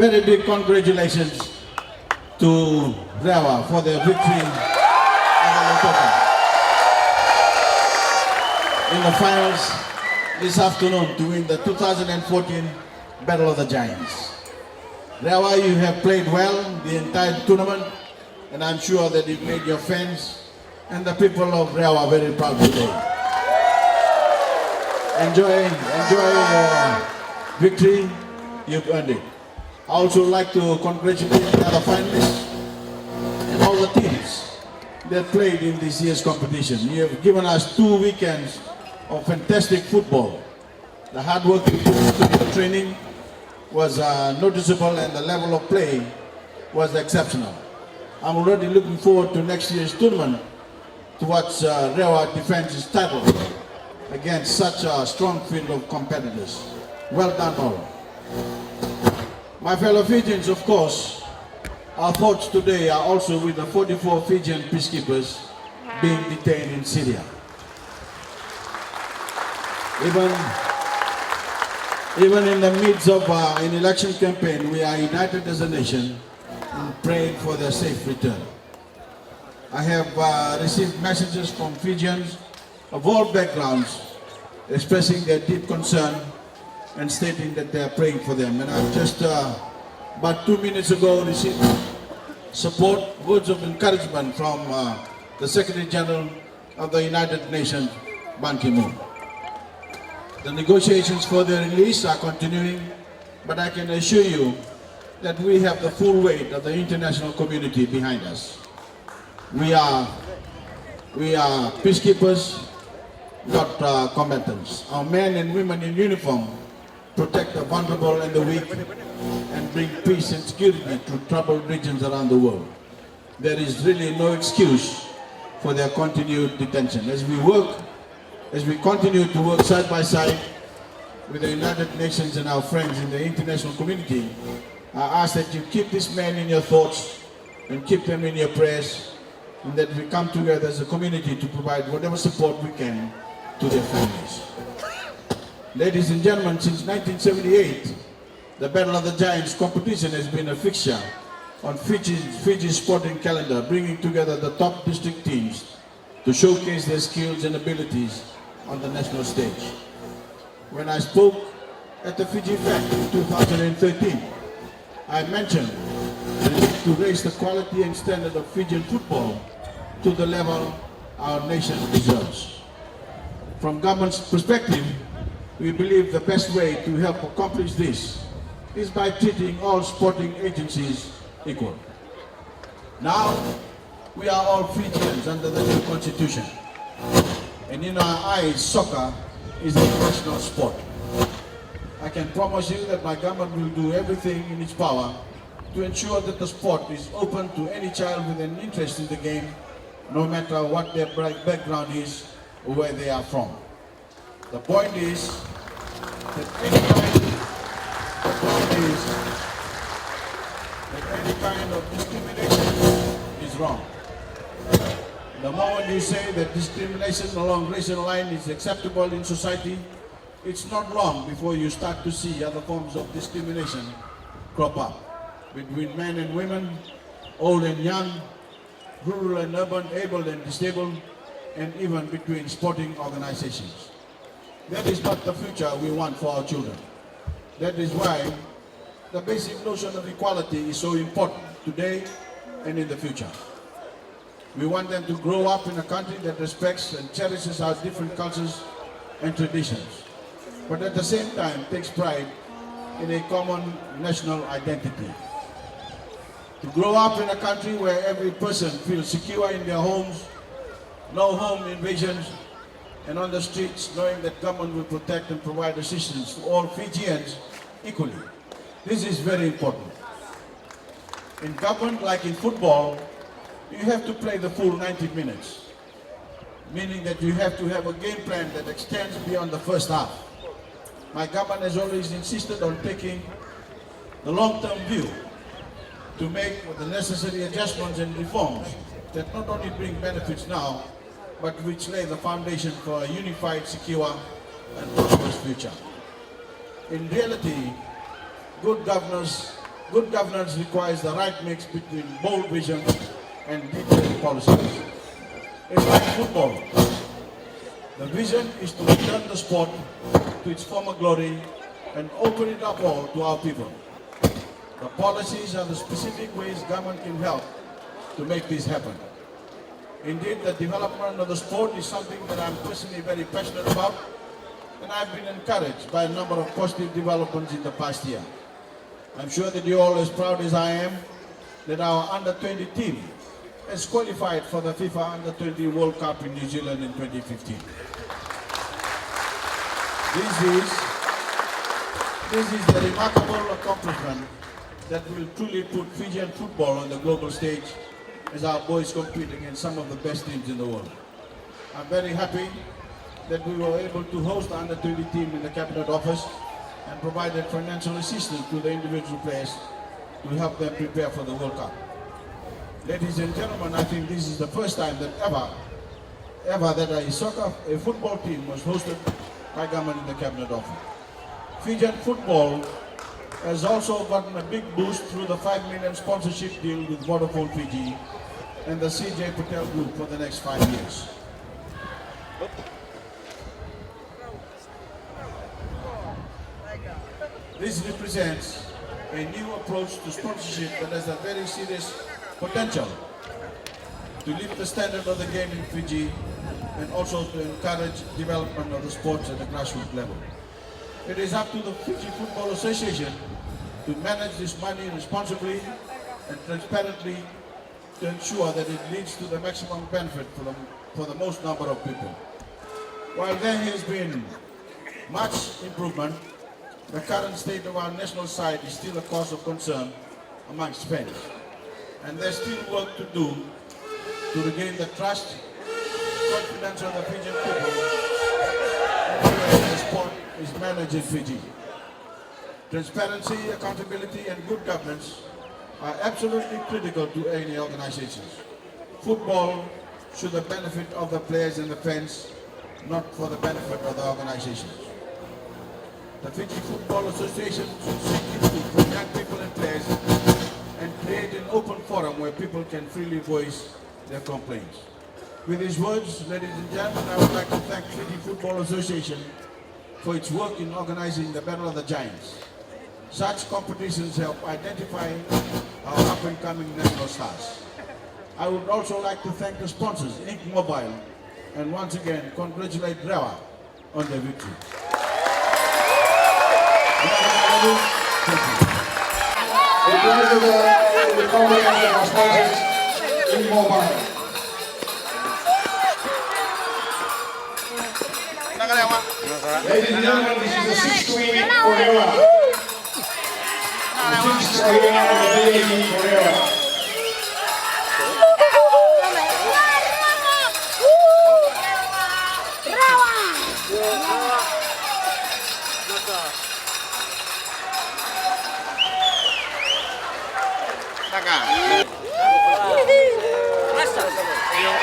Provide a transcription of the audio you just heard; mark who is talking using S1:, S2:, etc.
S1: very big congratulations to Rewa for their victory at Lautoka in the finals this afternoon to win the 2014 Battle of the Giants. Rewa, you have played well the entire tournament, and I'm sure that you've made your fans and the people of Rewa very proud today. Enjoy your victory. You've earned it. I also like to congratulate the other finalists and all the teams that played in this year's competition. You have given us 2 weekends of fantastic football. The hard work you put into the training was noticeable, and the level of play was exceptional. I'm already looking forward to next year's tournament to watch Rewa defend its title against such a strong field of competitors. Well done all. My fellow Fijians, of course, our thoughts today are also with the 44 Fijian peacekeepers being detained in Syria. Even in the midst of an election campaign, we are united as a nation in praying for their safe return. I have received messages from Fijians of all backgrounds expressing their deep concern and stating that they are praying for them. And I've just about 2 minutes ago received support, words of encouragement from the Secretary General of the United Nations, Ban Ki-moon. The negotiations for their release are continuing, but I can assure you that we have the full weight of the international community behind us. We are peacekeepers, not combatants. Our men and women in uniform protect the vulnerable and the weak and bring peace and security to troubled regions around the world. There is really no excuse for their continued detention. As we continue to work side by side with the United Nations and our friends in the international community, I ask that you keep these men in your thoughts and keep them in your prayers, and that we come together as a community to provide whatever support we can to their families. Ladies and gentlemen, since 1978, the Battle of the Giants competition has been a fixture on Fiji's sporting calendar, bringing together the top district teams to showcase their skills and abilities on the national stage. When I spoke at the Fiji Fest in 2013, I mentioned the need to raise the quality and standard of Fijian football to the level our nation deserves. From government's perspective, we believe the best way to help accomplish this is by treating all sporting agencies equal. Now, we are all Fijians under the new constitution. And in our eyes, soccer is a national sport. I can promise you that my government will do everything in its power to ensure that the sport is open to any child with an interest in the game, no matter what their background is or where they are from. The point is that any kind of discrimination is wrong. The moment you say that discrimination along racial line is acceptable in society, it's not long before you start to see other forms of discrimination crop up between men and women, old and young, rural and urban, able and disabled, and even between sporting organizations. That is not the future we want for our children. That is why the basic notion of equality is so important today and in the future. We want them to grow up in a country that respects and cherishes our different cultures and traditions, but at the same time takes pride in a common national identity. To grow up in a country where every person feels secure in their homes, no home invasions, and on the streets knowing that government will protect and provide assistance to all Fijians equally. This is very important. In government, like in football, you have to play the full 90 minutes, meaning that you have to have a game plan that extends beyond the first half. My government has always insisted on taking the long-term view to make the necessary adjustments and reforms that not only bring benefits now, but which lay the foundation for a unified, secure, and prosperous future. In reality, good governance Good governance requires the right mix between bold vision and detailed policies. It's like football. The vision is to return the sport to its former glory and open it up all to our people. The policies are the specific ways government can help to make this happen. Indeed, the development of the sport is something that I'm personally very passionate about, and I've been encouraged by a number of positive developments in the past year. I'm sure that you're all as proud as I am that our under-20 team has qualified for the FIFA Under-20 World Cup in New Zealand in 2015. This is a remarkable accomplishment that will truly put Fijian football on the global stage as our boys compete against some of the best teams in the world. I'm very happy that we were able to host the Under-20 team in the Cabinet Office and provided financial assistance to the individual players to help them prepare for the World Cup. Ladies and gentlemen, I think this is the first time that ever that a football team was hosted by government in the Cabinet Office. Fijian football has also gotten a big boost through the 5 million sponsorship deal with Vodafone Fiji and the CJ Patel Group for the next 5 years. This represents a new approach to sponsorship that has a very serious potential to lift the standard of the game in Fiji and also to encourage development of the sports at the grassroots level. It is up to the Fiji Football Association to manage this money responsibly and transparently to ensure that it leads to the maximum benefit for the most number of people. While there has been much improvement, the current state of our national side is still a cause of concern amongst fans. And there's still work to do to regain the trust, confidence of the Fijian people in the way the sport is managed in Fiji. Transparency, accountability and good governance are absolutely critical to any organizations. Football should the benefit of the players and the fans, not for the benefit of the organizations. The Fiji Football Association should seek input from young people and players and create an open forum where people can freely voice their complaints. With these words, ladies and gentlemen, I would like to thank Fiji Football Association for its work in organizing the Battle of the Giants. Such competitions help identify our up-and-coming national stars. I would also like to thank the sponsors, Ink Mobile, and once again congratulate Rewa on their victory. Thank you.
S2: The combination of our sponsors, Ink Mobile. Ladies and gentlemen, this is the 6th win for Rewa. The 6th win of the day for Rewa.
S3: Yung